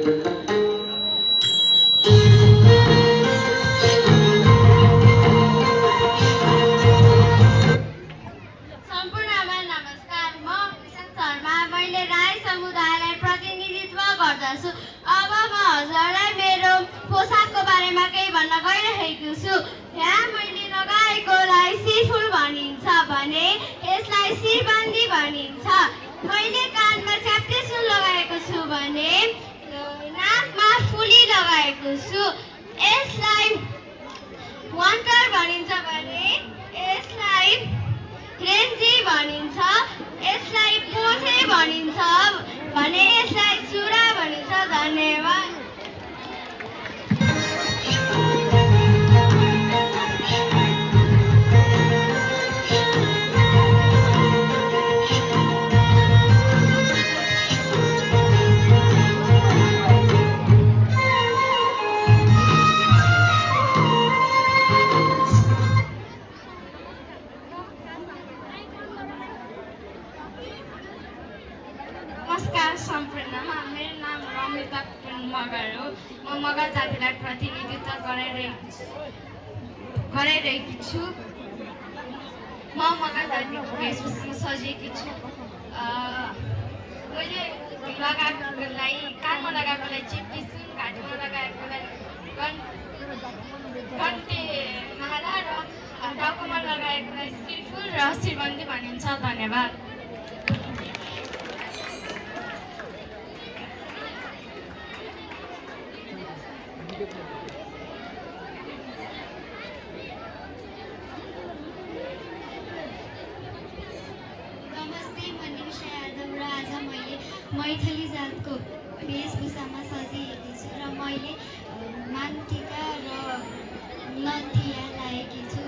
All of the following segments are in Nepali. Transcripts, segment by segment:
सम्पूर्णमा नमस्कार। म किशन शर्मा। मैले राई समुदायलाई प्रतिनिधित्व गर्दछु। अब म हजुरलाई मेरो पोसाकको बारेमा केही भन्न गइरहेको छु। यहाँ मैले लगाएकोलाई शिरफुल भनिन्छ भने यसलाई शिरबन्दी भनिन्छ। मैले कानमा च्याप्टे सुन लगाएको छु भने नाकमा फुली लगाएको छु। यसलाई वन्टर भनिन्छ भने यसलाई रेन्जी भनिन्छ। यसलाई पोथे भनिन्छ भने यसलाई चुरा भनिन्छ। धन्यवाद। नमस्कार सम्पूर्णमा। मेरो नाम रमिता मगर हो। म मगर जातिलाई प्रतिनिधित्व गराइरहेकी छु। म मगर जातिको वेशभूषामा सजिएकी छु। मैले लगाएकोलाई कानमा लगाएकोलाई चिप्टी सुन, घाँटीमा लगाएकोलाई कन्टे माला र टाउकोमा लगाएकोलाई शिरफुल र शिरबन्दी भनिन्छ। धन्यवाद। नमस्ते, म निशा यादव र आज मैले मैथिली जातको वेशभूषामा सजिएकी छु र मैले मान्टिका र नथिया लगाएकी छु।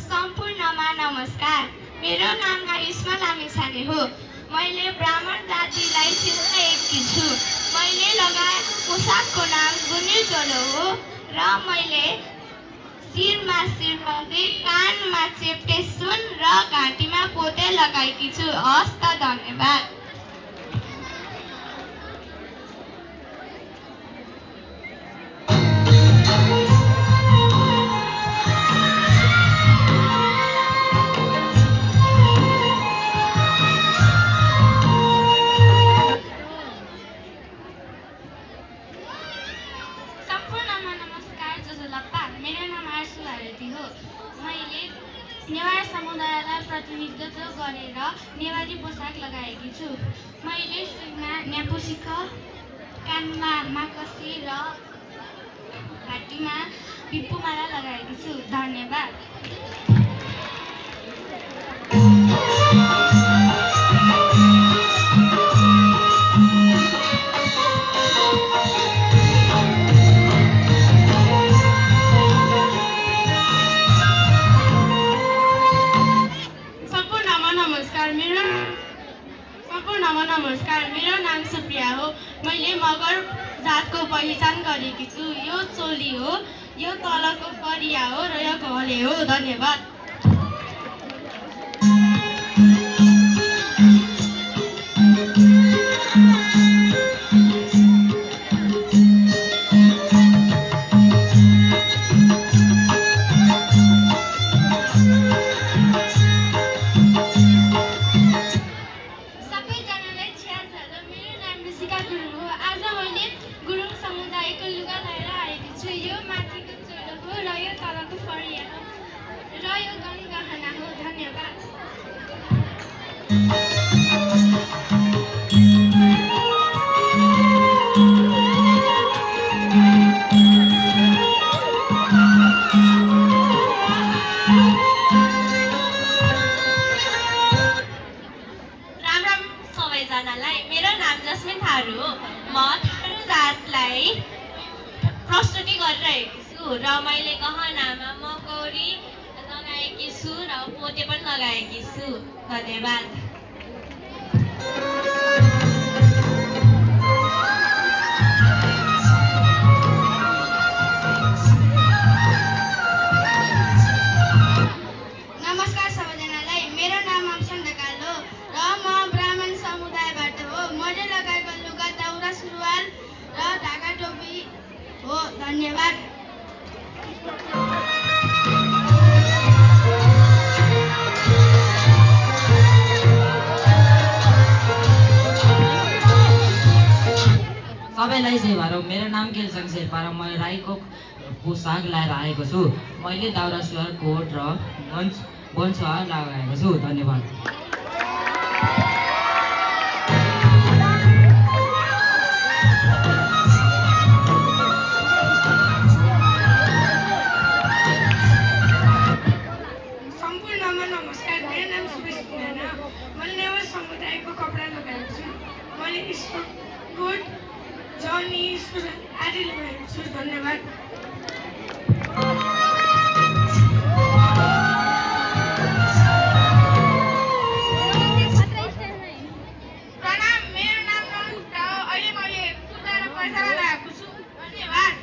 सम्पूर्णमा नमस्कार। मेरो नाम करिश्मा लामिछाने हो। मैले ब्राह्मण जातिलाई चिनाएकी छु। मैले लगाएको पोसाकको नाम गुनिल चोलो हो र मैले शिरमा शिरबन्दी, कानमा चेप्टे सुन र घाँटीमा पोते लगाएकी छु। हस् त, धन्यवाद। मेरो नाम आर्सु भारती हो। मैले नेवार समुदायलाई प्रतिनिधित्व गरेर नेवारी पोसाक लगाएकी छु। मैले शिरमा न्यापुसिख, कानमा माकसी र घाँटीमा पिप्पुमाला लगाएकी छु। धन्यवाद। नमस्कार, मेरो नाम सुप्रिया हो। मैले मगर जातको पहिचान गरेकी छु। यो चोली हो, यो तलको परिया हो र यो घले हो। धन्यवाद। मेरो नाम जस्मिन थारू हो। म थारू जातलाई प्रस्तुति गरिरहेको छु र मैले गहनामा मकौरी लगाएकी लगाएकी छु र पोते पनि लगाएकी छु। धन्यवाद। नमस्कार सबैजनालाई, मेरो नाम अप्सन ढकाल हो र म ब्राह्मण समुदायबाट हो। मैले लगाएको लुगा दौरा सुरुवाल र ढाका टोपी हो। धन्यवाद। सबैलाई सेवारो। मेरो नाम केलसङ शेर्पा र म राईको पोसाक लगाएर आएको छु। मैले दाउरा सुरुवाल कोट र वंशवार लगाएको छु। धन्यवाद। सम्पूर्णमा नमस्कार। मेरो नाम सुरेश कुमार हो। मैले नेवार समुदायको कपडा लगाएको छु। मैले स्पोर्ट कोट जनी आदि लगाएको छु। धन्यवाद। प्रणाम, मेरो नाम नन्दा हो। अहिले मैले कुर्ता र पैजामा लगाएको छु। धन्यवाद।